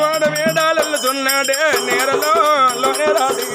వాడ వేడాలల్లుతున్నాడే నేరలో లోనే రాది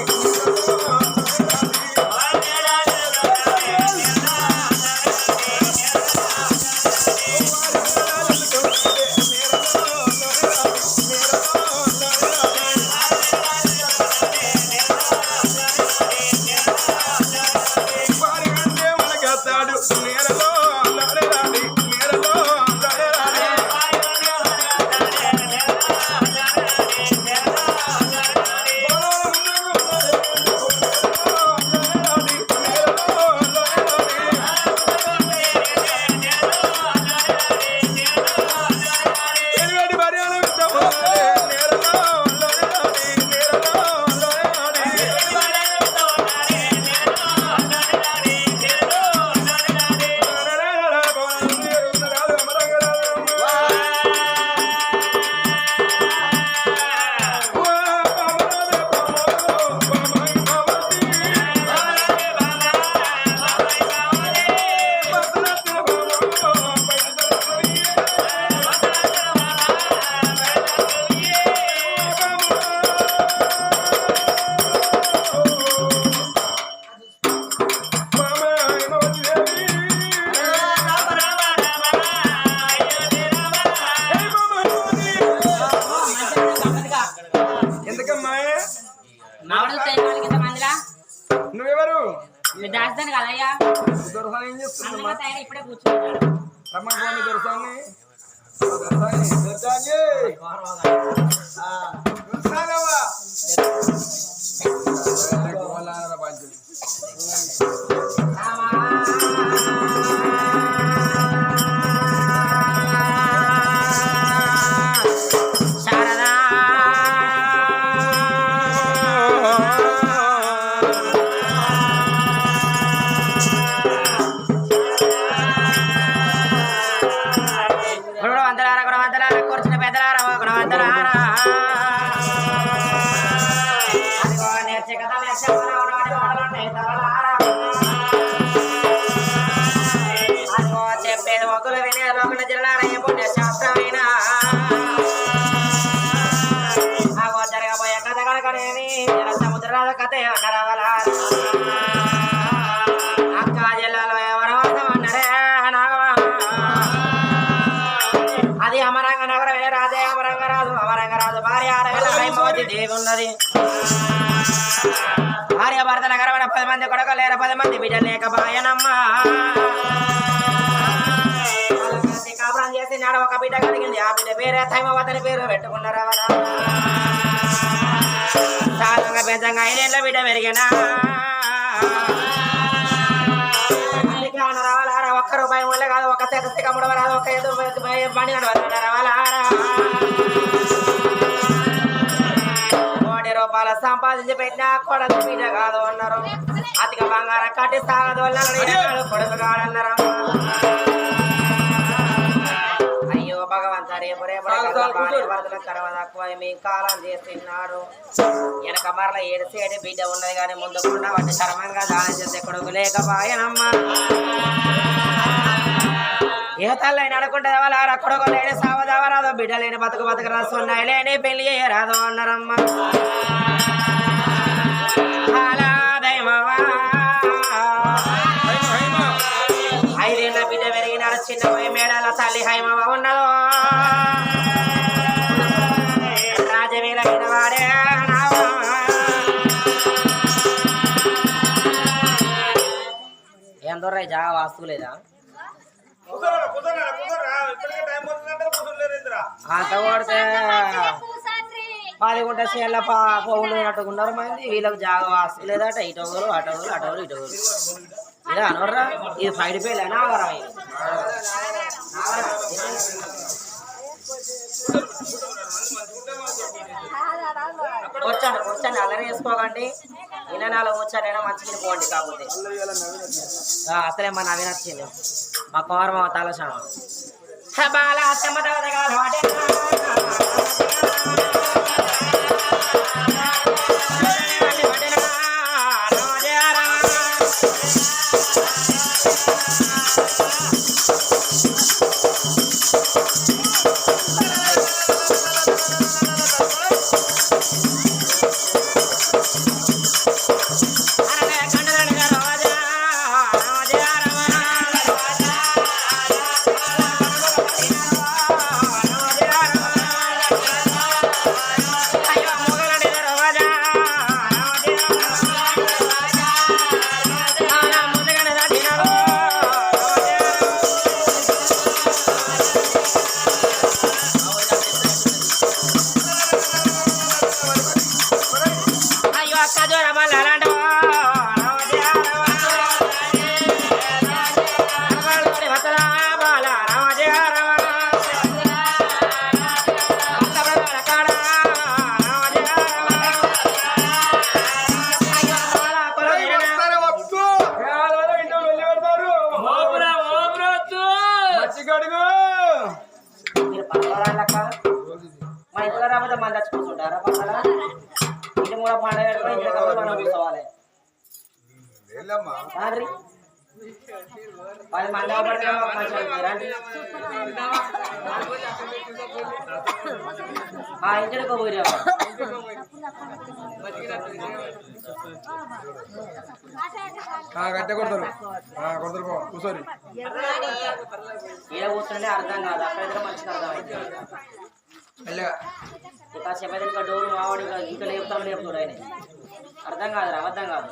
నువ్వెవరు దొరసాని ఏం చేస్తున్నా ఇప్పుడే కూర్చున్నాడు రమ్మని దొరసాన్ని చెప్పేది ఒకరు వినే లోకల జిల్లారయ్య పుణ్య శాస్త్రమైన జరగబోయే కథ కనుకనేమి సముద్రాల కథ అన్నరవల అక్క జిల్లాలో ఎవరవాసం అన్నరే అది అమరంగ నగరమే రాజే అమరంగరాజు భార్య అరవై దేవి ఉన్నది భార్య భర్త నగరమైన 10 మంది కొడుకు లేరు 10 మంది బిడ్డలు లేక బాయనమ్మ కాపురం చేసి నాడు ఒక బిడ్డ కలిగింది ఆ బిడ్డ పేరే థైమవతని పేరు పెట్టుకున్నారు సాధంగా పెంచంగా 5 ఏళ్ళ బిడ్డ పెరిగినా రవాలారా ₹1 ముళ్ళ కాదు ఒక శతస్థిక ముడవరాదు ఒక ఎదు బండి నడవరా రవాలారా రూపాయల సంపాదించి పెట్టినా కొడకు బిడ్డ కాదు అన్నారు అతిక బంగారం కట్టి సాగదు కొడుకు కాడన్నారు అయ్యో భగవంతా రేపు రేపటి కరవ తక్కువ మీ కాలం చేస్తున్నాడు వెనక మరల 7 బిడ్డ ఉన్నది కానీ ముందుకున్న వాటి చర్మంగా దానం చేసే కొడుకు లేకపోయానమ్మా ఏ తల్లైనా అడుకుంటే వాళ్ళ కొడుకు లేని సావదావరాదు బిడ్డ లేని బతుకు బతుకు రాసు ఉన్నాయి లేని పెళ్లి చేయరాదు అన్నారమ్మా ఐదేళ్ళ బిడ్డ పెరిగినాడు చిన్న మేడాల తల్లి హైమవ ఉన్నదో రాజవీలైన వాడే ఏం దొర జాగా వాస్తు లేదా అంత కొడితే 10 గుంట చేయాల పోగుంటున్నారు మంది వీళ్ళకి జాగా వాస్తు లేదట ఇటోగులు అటోగులు ఇటోగులు ఇలా అనవర్రా ఇది ఫైడ్ పేలేనా అవరా వచ్చాను అల్లరి వేసుకోకండి ఇలా 4 వచ్చానైనా మంచిగా పోండి కాకపోతే అసలే మా నవీన్ వచ్చింది మా కుమార్ మా తలసామ బాలా చెమ్మ రాకపోతే మన తెచ్చుకుంటుంటారా పండుగ ఇంటి కూడా పండుగ పెట్టుకుని ఇంటి కాబట్టి మనం కూర్చోవాలి 10 మంది అవపడితే మంచిగా రండి ఇంటికి పోయి గట్టే కొడతారు కూర్చోని ఏ కూర్చుంటే అర్థం కాదు అక్కడ మంచిగా అర్థమైంది కాసేపు అయితే ఇంకా డోరు మావాడు ఇంకా లేపుతాడు ఆయన అర్థం కాదు అబద్ధం కాదు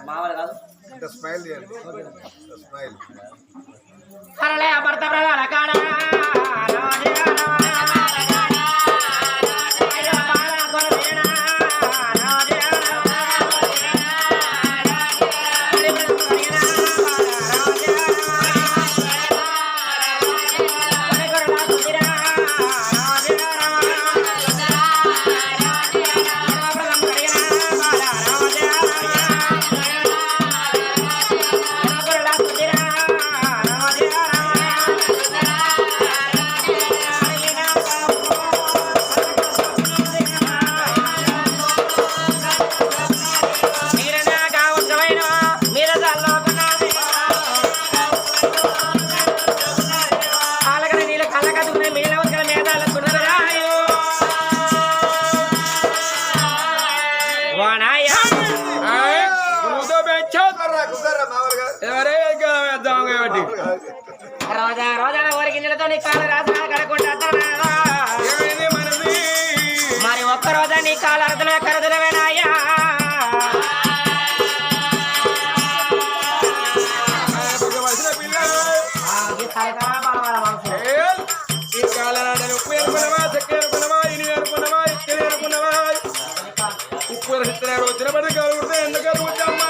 మావాడు కాదు అరలే భర్త ప్రధాన కాడా రోజా రోజాల ఊరికి నిలతో నీ కాలు రాసిన కడకుండా మరి ఒక్క రోజా నీ కాలు అర్థమే కరదలవేనాయ్యా వచ్చిన పడి కలుగుతే ఎందుకు కలుగుతామ్మా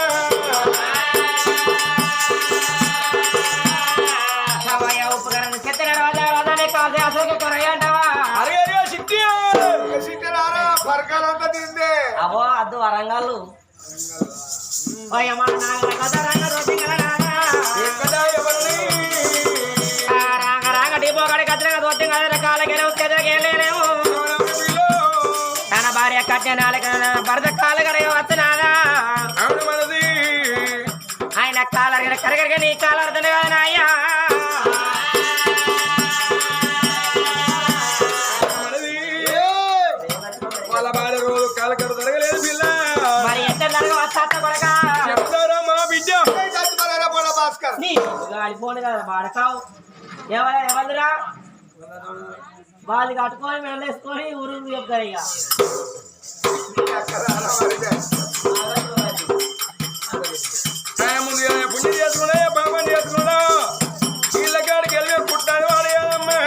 అవో అద్దు వరంగాలు తన భార్య కట్టిన భర్త కాలగడ వచ్చినాదా ఆయన కాలగడ కరగరగా నీ కాలర్థనే కదా అయ్యా మరి ఎంత గాలిపోను కదా బాడకావు ఎవరురా వాళ్ళు కట్టుకొని వెళ్ళేసుకొని ఊరు చెప్తారు ఇక పుణ్యం చేసుకున్నా పాపం చేసుకున్నా వీళ్ళ కాడికి వెళ్ళి పుట్టాడు వాడేదమ్మా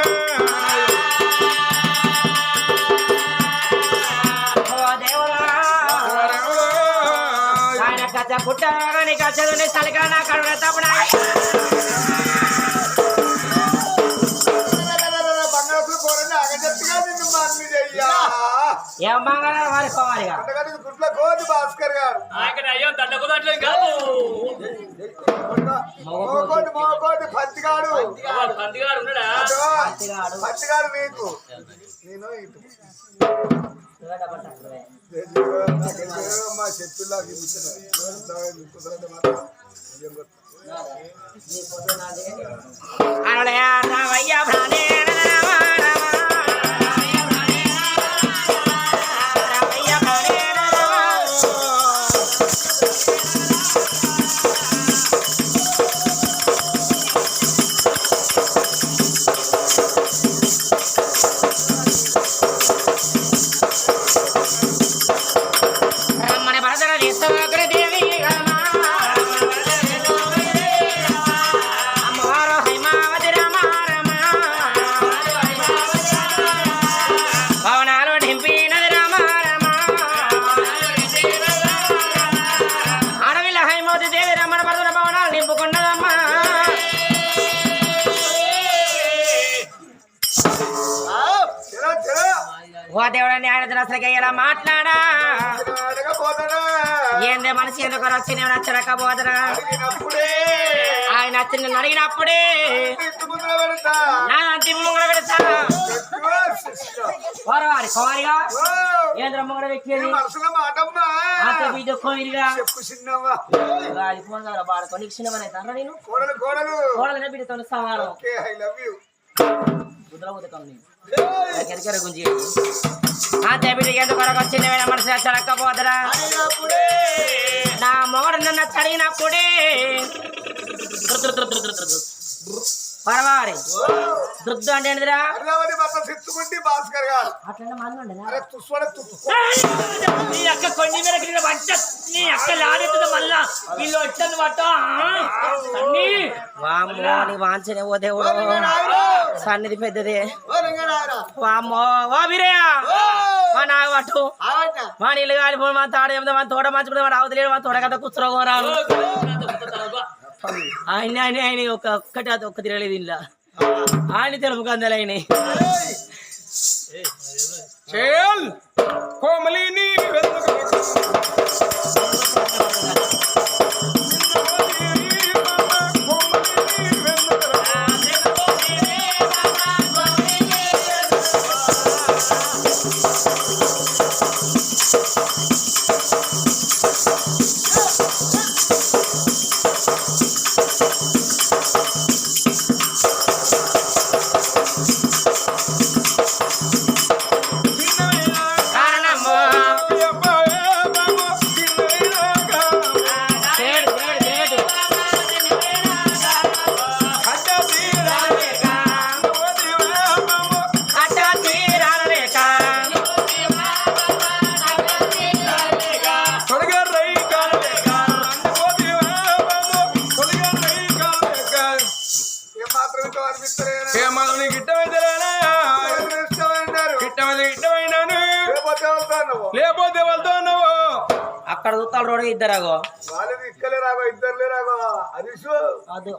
ఆయన కచ్చ పుట్టాగా నీ కచ్చదు తలగా నా కడుగు తప్పుడు ఏం బంగారం వాడుకోవాలి భాస్కర్ గారు పంతిగాడు నీకు నేను మా చెట్టులాగా దేవుడని ఆయన అసలుగా ఇలా మాట్లాడా ఏందే మనిషి ఎందుకు వచ్చి నేను నచ్చడకపోదరా ఆయన నచ్చిన అడిగినప్పుడే నా అంతి ముంగడ పెడతా వారి కుమారిగా ఏంద్ర ముంగడ వ్యక్తి బీజ కోరిగా అది ఫోన్ ద్వారా బాడుకో నీకు చిన్నవనే తండ్రా నేను కోడలనే బిడ్డతో సమానం గుద్ర గుంజి అంతే బిడ్డ ఎందుకు వరకు వచ్చింది మనసు చడకపోదరా నా మొగడు నన్ను చడిగినప్పుడే పరవారి దుద్దు అంటే ఏంటిదిరా అట్లా నీ అక్క కొన్ని నీ అక్క లాడెత్తుంది మళ్ళా వీళ్ళు వచ్చాను పట్ట వామ్మో నీ వాంచనే ఓ దేవుడు సన్నిధి పెద్దదే వామ్మో వా బిరయా మా నాకు పట్టు మా నీళ్ళు కాలిపో మా తాడ మా తోట మంచుకుంటే మా రావతలేడు మా తోట కదా కూర్చోరాను ఆయన ఆయన ఆయన ఒక్కటి అది ఒక్క తిరగలేదు ఇలా ఆయన తెలుపు కందలు ఆయన కోమలిని లేకపోతే వెళ్తున్నావు అక్కడ చూస్తాడు రోడ్ ఇద్దరాగో అది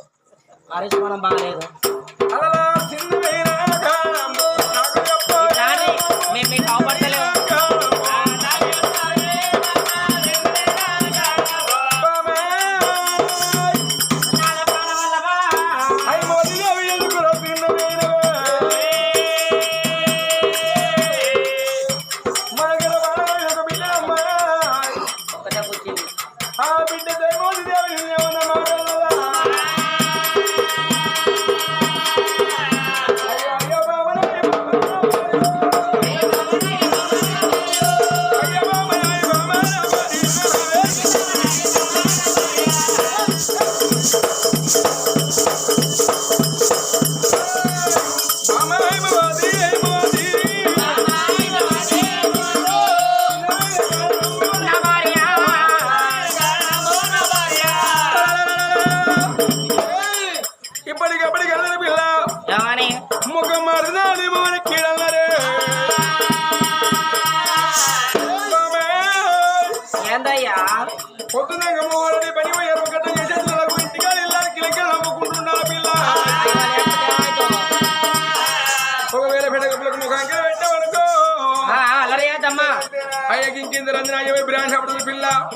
హరీష్ మనం బాగలేదు మేము మీకు అవపడతలేము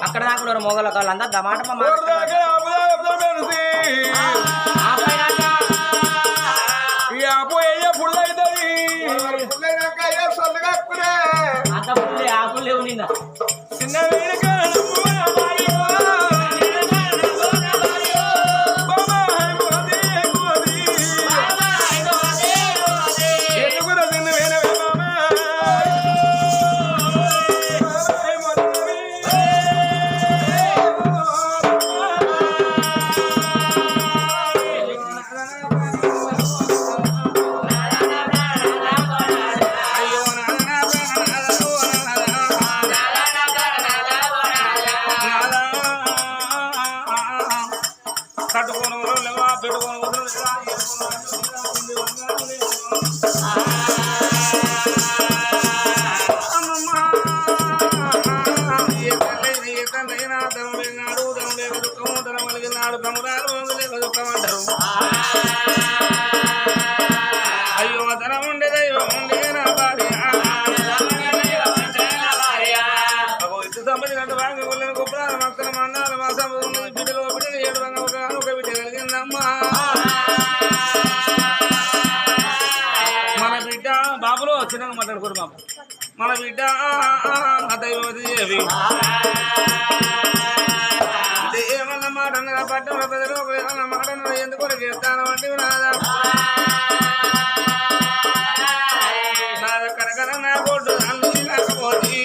అక్కడ దాకా మొగల కాళ్ళు అంతా దమాట అంత పుల్లే ఆకులు లేవు నిన్న చిన్న అయ్యో తనం ఉండే దైవం ఉండే నా భార్య సంబంధించిన గొప్ప మక్కల మందాల మాసం బిడ్డలో బిడ్డలు 7 ఒక బిడ్డ కలిగిందా ఉన్నదమ్మా మన బిడ్డ బాబులో చిన్నగా మాట్లాడుకోరు బాబు మన బిడ్డ దైవవతి దేవి ఏమన్న మాట పట్టణ ప్రజలు ఏమన్న మాట ఎందుకు చేస్తాను అంటే నాదా కనకన నా కొట్టు అన్ని కాకపోతే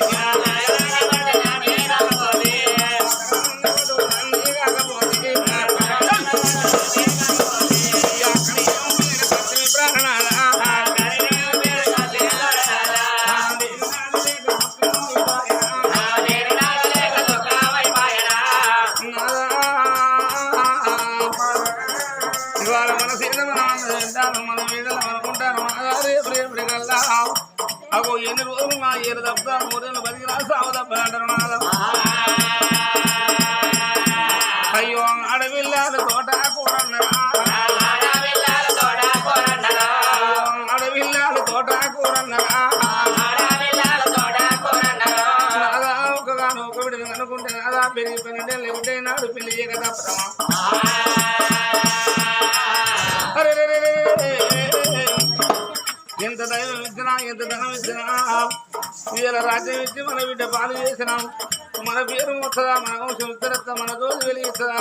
ఇవాళ మన సీత మన వీడలు అనుకుంటాను అగో ఎన్ని రోజులు నా ఏరు తప్ప 3 ఏళ్ళు బతికి రా సాగు తప్ప అంటారు నాదా అయ్యో అడవిల్లాలు తోట కూరన్నరా అడవిల్లాలు తోట కూరన్నరా నాదా ఒకగాను ఒక విడిని అనుకుంటే నాదా పెరిగి 12 ఏళ్ళు ఉంటే నాడు పెళ్లి చేయక తప్పదమ్మా ఎంత దైవం ఇచ్చినా ఎంత ధనం ఇచ్చినా వీళ్ళ రాజ్యం ఇచ్చి మన బిడ్డ పాలు చేసినాం మన పేరు వస్తుందా మన వంశం ఇస్తారా మన రోజు వెలిగిస్తుందా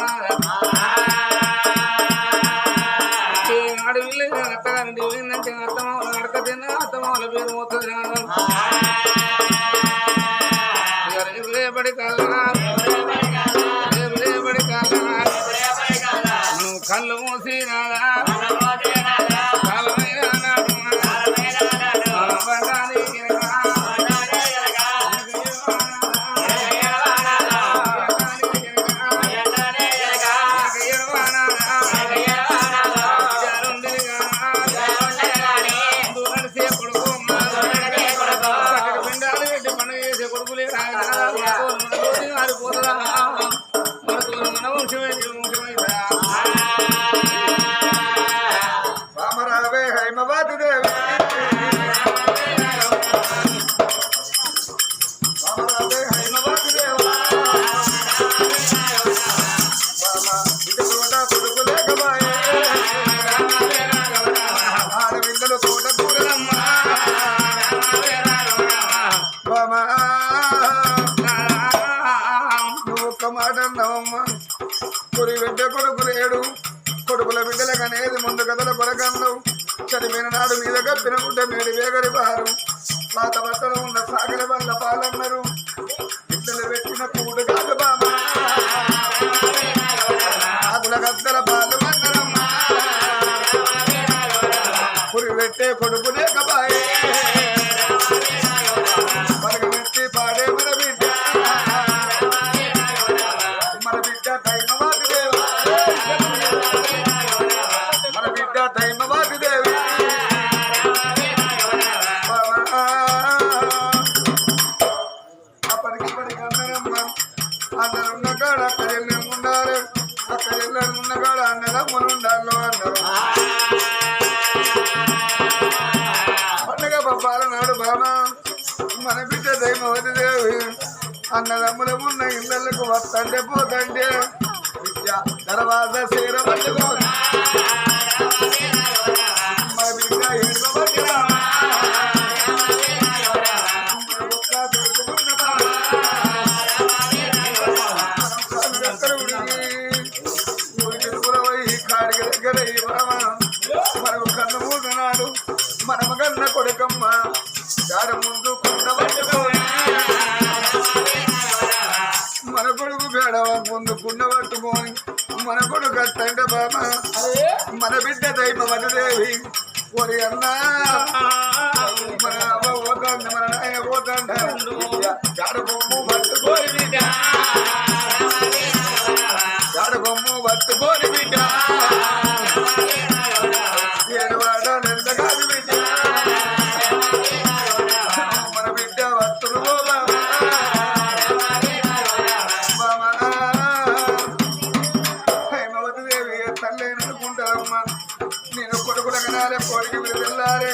అడవిలో అత్తగారింటి పోయిందంటే అత్తమాల అడక తిన్నా అత్తమాల పేరు వస్తుంది రేపటి కల్లా రేపటి కల్లా నువ్వు కళ్ళు మూసినాదా కొడుకుల బిడ్డలకనేది ముందు కథల కొరకన్ను చనిపోయిన నాడు మీద కప్పిన గుడ్డ మేడి వేగరి బారు పాత బట్టలు ఉన్న సాగల వల్ల పాలన్నారు బిడ్డలు పెట్టిన కూడు కాదు బామా ఆకుల గద్దల పాలు అన్నరమ్మా పురి పెట్టే కొడుకు లేక బాయే పరగమెత్తి పాడే మన బిడ్డ దైవవాది దేవి మన బిడ్డ దైవవాది దేవి అప్పటికిప్పటికి అందరమ్మ అందరున్న కాడ అక్కడెళ్ళి ఉండాలి అక్కడెళ్ళి ఉన్న కాడ అన్నదమ్ములు ఉండాలి అన్నారు పండుగ పప్పాల నాడు బామా మన బిడ్డ దైవవతి దేవి అన్నదమ్ములు ఉన్న ఇళ్ళకు వస్తంటే పోతంటే విద్య తర్వాత సీర పట్టుకో మన బిడ్డ ఏడుకోబట్టిరా కాడికి దగ్గర మనకు కన్ను మూడునాడు మనము కన్న కొడుకమ్మ దాడ ముందు కొండ పట్టుకోని మన కొడుకు పేడవ ముందు కుండ పట్టుకొని మన కొడుకు అత్తంటే బాబా మన బిడ్డ దైవవతి దేవి ఒరి అన్నా మన అవ్వ పోతాండి మన నాయ పోతాండి జాడ బొమ్ము పట్టుకోని బిడ్డ జాడ బొమ్ము పట్టుకోని బిడ్డ ఏడవాడ నెంద కాదు బిడ్డ మన బిడ్డ వత్తులు పోదా తల్లేననుకుంటారమ్మా నేను కొడుకుల కనాలే కోడికి మీరు వెళ్ళాలి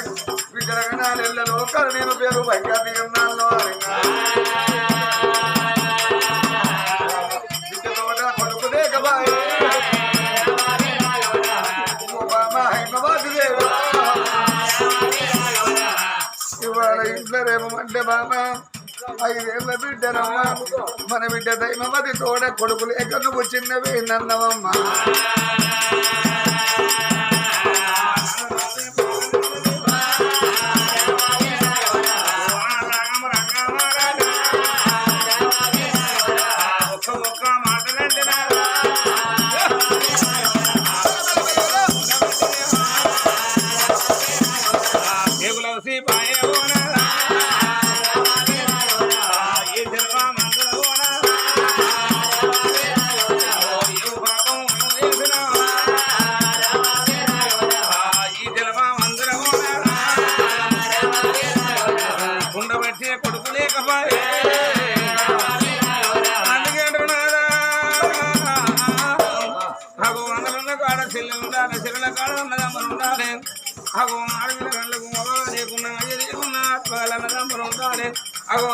బిడ్డల కనాలి వెళ్ళ లోకాలు నేను పేరు పైగా తీయన్నాను బిడ్డ తోట కొడుకు లేకబాయే అంటే బామ 5 ఏళ్ళ బిడ్డనమ్మ మన బిడ్డ దైవమది తోడ కొడుకు లేక నువ్వు చిన్నవి నన్నవమ్మ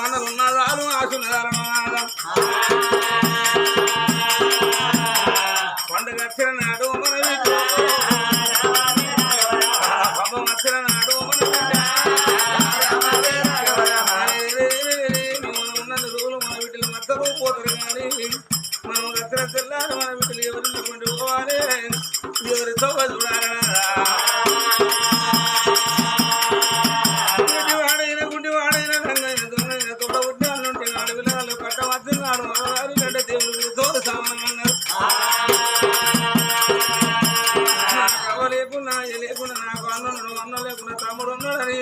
అన్నలున్నదాలు ఆశున్నదాలు పండుగ వచ్చిన నాడు మన వచ్చిన నాడు మన రోజులు మన వీటిలో మద్దరు పోతారు కానీ మనం వచ్చిన తెల్లారు మన వీటిలో ఎవరినటువంటి పోవాలి ఎవరితో చూడాలి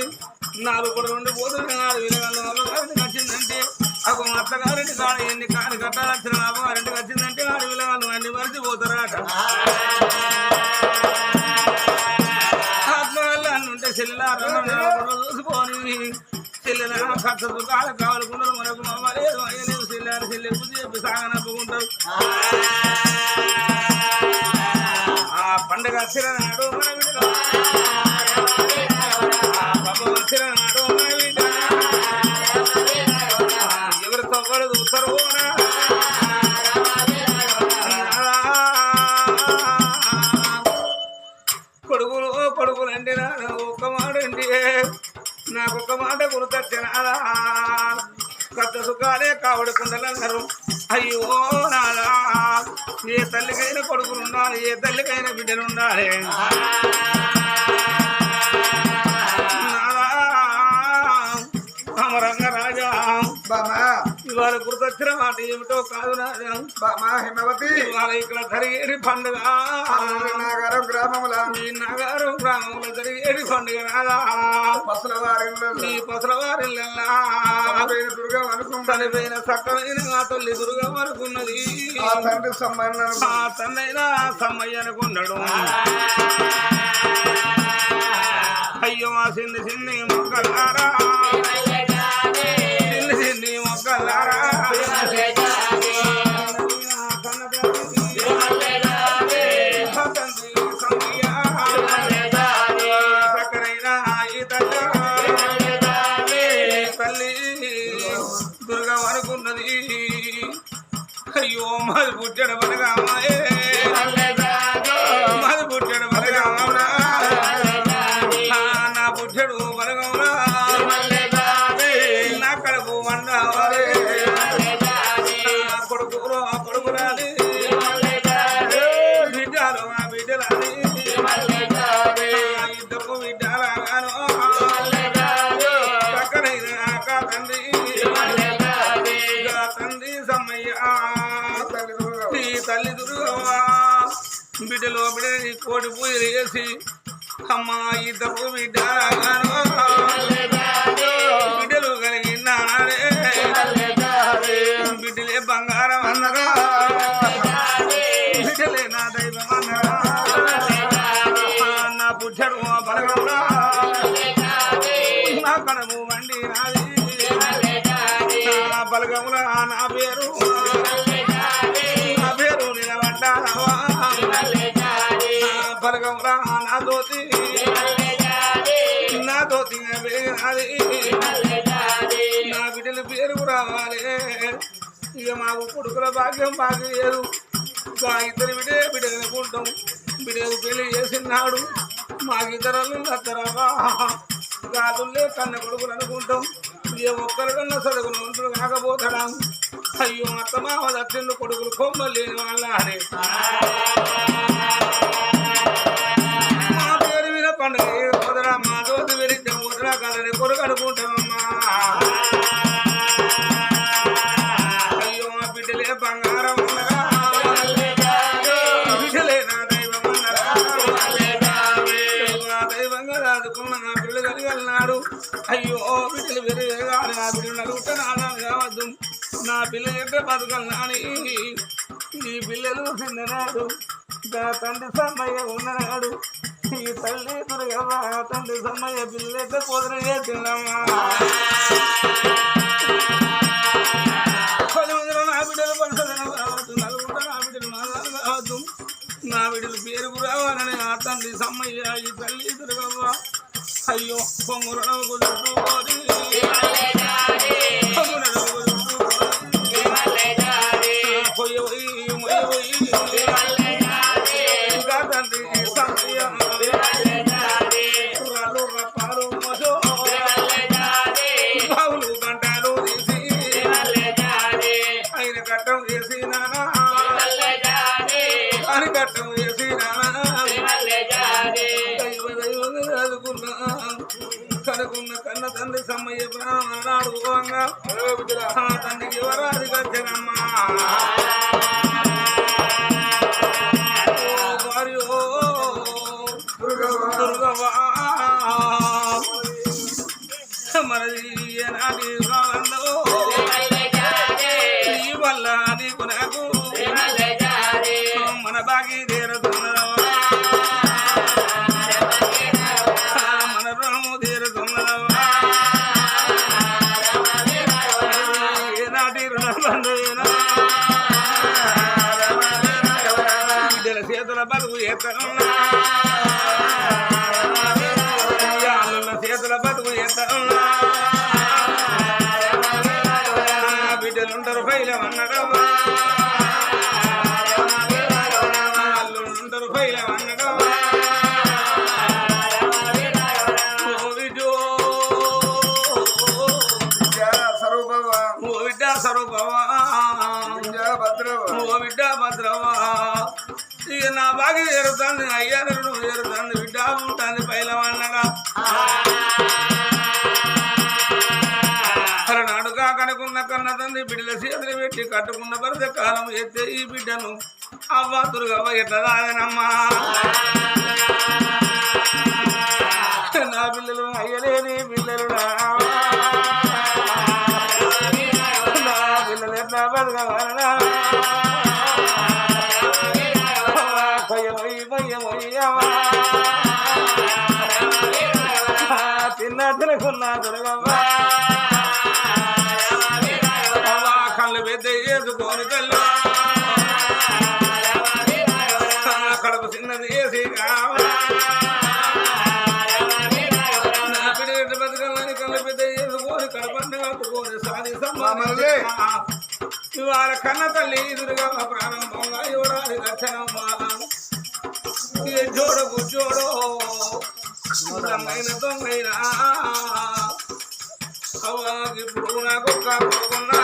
నాలుగు కూడా 2 పోతుంది 4 విలగాళ్ళు వచ్చిందంటే ఒక అత్తగారింటి కాడ ఎన్ని కాని కట్టాల్సిన అమ్మగారింటికి వచ్చిందంటే 4 విలగాళ్ళు అన్ని మరిచిపోతారట ఆత్మవల్ల అన్నుంటే చెల్లెల చూసుకొని చెల్లెల ఖర్చు కాడ కావాలనుకుంటారు మనకు అమ్మ లేదు అయ్యలేదు చెల్లెలు చెల్లెలు చెప్పి సాగనప్పుకుంటారు ఆ పండుగ వచ్చిన నాడు మన వీటిలో వచ్చిన నాడు మన వీట ఎవరితో కూడా చూస్తారు కొడుకులు అంటే ఒక్క మాట అంటే నాకు ఒక్క మాట గుర్తొచ్చినాదా కొత్త సుఖాలే కావడి కుండలన్నారు అయ్యో నాదా ఏ తల్లికైనా కొడుకులు ఉండాలి ఏ తల్లికైనా బిడ్డలు ఉండాలి రంగరాజా ఇవాళ గుర్తొచ్చిన మాట ఏమిటో కాదు బామా హిమవతి ఇవాళ ఇక్కడ జరిగేది పండుగ నాగారం గ్రామంలో ఈ నగరం గ్రామంలో జరిగేది పండుగ నాదా ఈ పసల వారి దుర్గం అనుకుంటా చనిపోయిన చక్కమైన ఆ తల్లి దుర్గం అనుకున్నది ఆ తండ్రి సంబంధం ఆ తండ్రైనా సమ్మయ్య అనుకున్నాడు అయ్యో ఆ చిన్ని చిన్ని మొక్కలారా చిన్ని చిన్ని మొక్కలారా చక్కరైన ఈ తల్లి దుర్గం అనుకున్నది అయ్యో మాది పుట్టాడు మనగా అమ్మాయే మాది పుట్టాడు మనగా అమ్మరా నా పుట్టాడు మనగమరా నా కడుపు వండవారే కొడుకులో కొడుకురాలి బిడ్డలు ఆ బిడ్డలాలి ఇద్దరు బిడ్డలాగాను చక్కనైన తండ్రి తండ్రి సమ్మయ్య ఈ తల్లి దుర్గవ్వ బిడ్డలో బిడ్డని కోటి పూజలు చేసి అమ్మ ఇద్దరు బిడ్డలాగాను బిడ్డలు కలిగినారే బిడ్డలే బంగారం అన్నరా బిడ్డలే నా దైవం అన్నరా నా పుట్టడు బలగంరా నా కడము వండి నాది నా బలగంరా నా పేరు నిలబడ్డావా బలగంరా నా దోతి నా దోతి నా బిడ్డల పేరు రావాలి ఇక మాకు కొడుకుల భాగ్యం బాగా లేదు ఇద్దరు బిడ్డలు అనుకుంటాం బిడ్డలు పెళ్లి చేసినాడు మాకిద్దరు నచ్చరావా గాలులే కన్న కొడుకులు అనుకుంటాం ఏ ఒక్కరికన్నా చదువుకుని ఉంటాడు కాకపోతాడా అయ్యో అత్తమావ దక్షిణ కొడుకులు కొమ్మలు లేని వాళ్ళ అని మా పేరు మీద పండుగ పోదరా మా దోతి వెళితే పోదరా కదని కొడుకు అనుకుంటామమ్మా అయ్యో మా బిడ్డలే బంగారం ఉన్నరా బిడ్డలే నా దైవం అన్నరా నా దైవంగా రాదుకున్న నా బిడ్డలు కలిగలినాడు అయ్యో బిడ్డలు వెరిగాడు నా బిడ్డలు నలుగుతాను కావద్దు నా పిల్లలు ఎక్కడ బతకల్నాని ఈ పిల్లలు తిన్ననాడు నా తండ్రి సమ్మయ్య ఉన్ననాడు ఈ తల్లి దుర్గవ్వ తండ్రి సమ్మయ్య పిల్లలు ఎక్కడ పోదన చేస్తున్నామా పది మందిలో నా బిడ్డలు పంచదన కావద్దు నలుగుంట నా బిడ్డలు నాలుగు కావద్దు నా బిడ్డలు పేరుకు రావాలని ఆ తండ్రి సమ్మయ్య ఈ తల్లి దుర్గవ్వ అయ్యో పొంగురడం కుదురుకోని బావులు గంటలు తీసి ఆయన కట్టం చేసి నానా అని కట్టం చేసి నానా చదువుకున్నా కనుకున్న కన్న తండ్రి సమ్మయ్య ప్రాణాడు తండ్రికి వరాది గచ్చనమ్మా దుర్గవా మనది నాటి కాలంలో ఈ వల్ల నీకు నాకు మన బాగి తీరుతున్నదా మన రుణము తీరుతున్నదా ఏనాటి రుణబంధునా బిడ్డల చేతుల బతుకు ఎత్తనున్నా చేతుల బతుకు ఎత్తనున్నా బిడ్డలుంటారు పైలం అన్నడమ్మా అల్లుంటారు పైలం అన్నడమ్మా ఓ బిడ్డ సరూపవా ఓ బిడ్డ భద్రవా ఇక నా బాగా చేరుతుంది అయ్యారు నువ్వు చేరుతుంది బిడ్డ ఉంటుంది పైలం అన్నగా నాడుగా కనుకున్న కన్న తండ్రి బిడ్డల చేతులు పెట్టి కట్టుకున్న భరత కాలం ఎత్తే ఈ బిడ్డను అవ్వ దుర్గవ్వ ఎట్లా రాదనమ్మా నా పిల్లలు అయ్యలేని పిల్లలు నా పిల్లలు ఎట్లా బతకవాలనా తిన్న తినకున్నా దుర్గవ్వ కళ్ళు పెద్ద వేసుకొని కళ్ళు కడుపు చిన్నది వేసి కావాలి నా పిల్లల బతుకల్ని కళ్ళు పెద్ద వేసుకొని కడపండి కట్టుకొని సాధి ఇవాళ కన్న తల్లి ఎదురుగా ప్రారంభంగా ఇవ్వడానికి దర్శనమ్మా జోడకు జోడో దొంగైన దొంగైనా ఇప్పుడు నాకు కొడుకున్నా